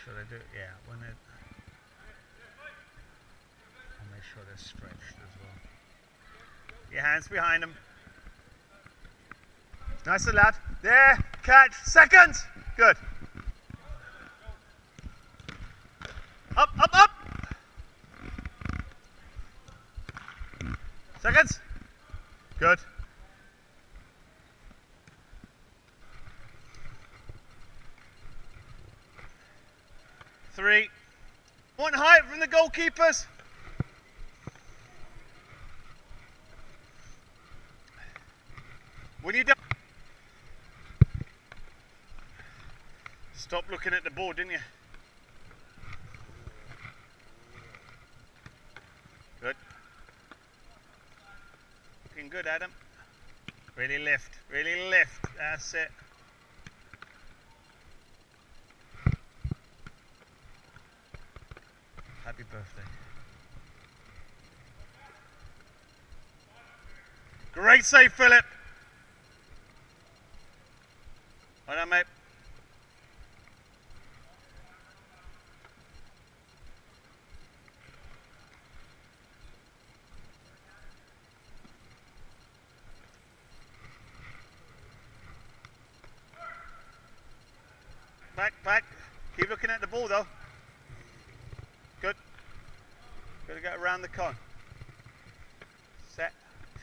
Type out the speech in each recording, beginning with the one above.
sure they do. Yeah, when they. I'll make sure they're stretched as well. Your hands behind them. Nice and loud. There. Catch. Seconds. Good. Up, up, up. Seconds. Good. Three. One height from the goalkeepers. When you done. Stop looking at the ball, didn't you? Good. Looking good, Adam. Really lift, really lift. That's it. Happy birthday. Great save, Philip. Well done, mate. Back, back. Keep looking at the ball, though. Good. Got to get around the cone. Set.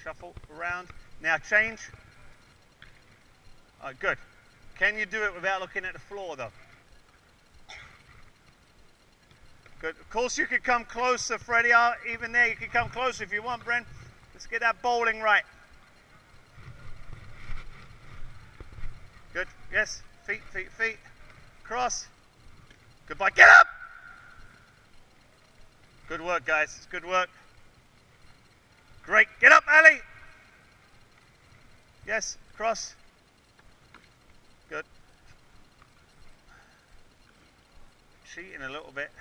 Shuffle around. Now change. Oh, good. Can you do it without looking at the floor, though? Good. Of course, you could come closer, Freddie. Even there, you can come closer if you want, Bren. Let's get that bowling right. Good. Yes. Feet, feet, feet. Cross. Goodbye. Get up! Good work, guys. It's good work. Great. Get up, Ali. Yes. Cross. Good. Cheating a little bit.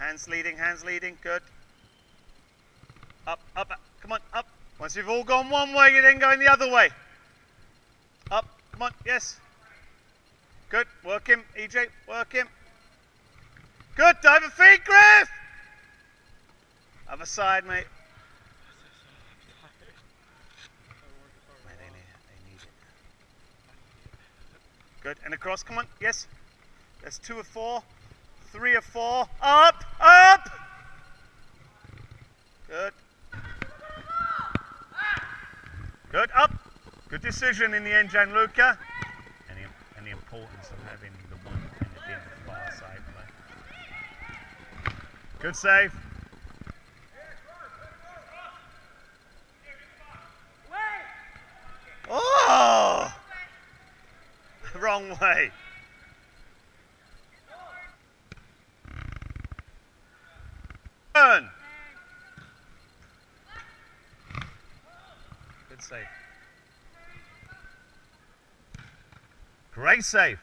Hands leading, hands leading. Good. Up, up, up. Come on, up. Once you've all gone one way, you're then going the other way. Up. Come on. Yes. Good. Work him, EJ. Work him. Good. Dive a feet, Griff. Other side, mate. They need it. Good. And across. Come on. Yes. That's 2 of 4. 3 of 4. Up. Up. Good. Good. Up. Good decision in the end, Gianluca. And the importance of having the one and it being the far side play. Good save. Oh! Wrong way. Turn. Good save. Great save.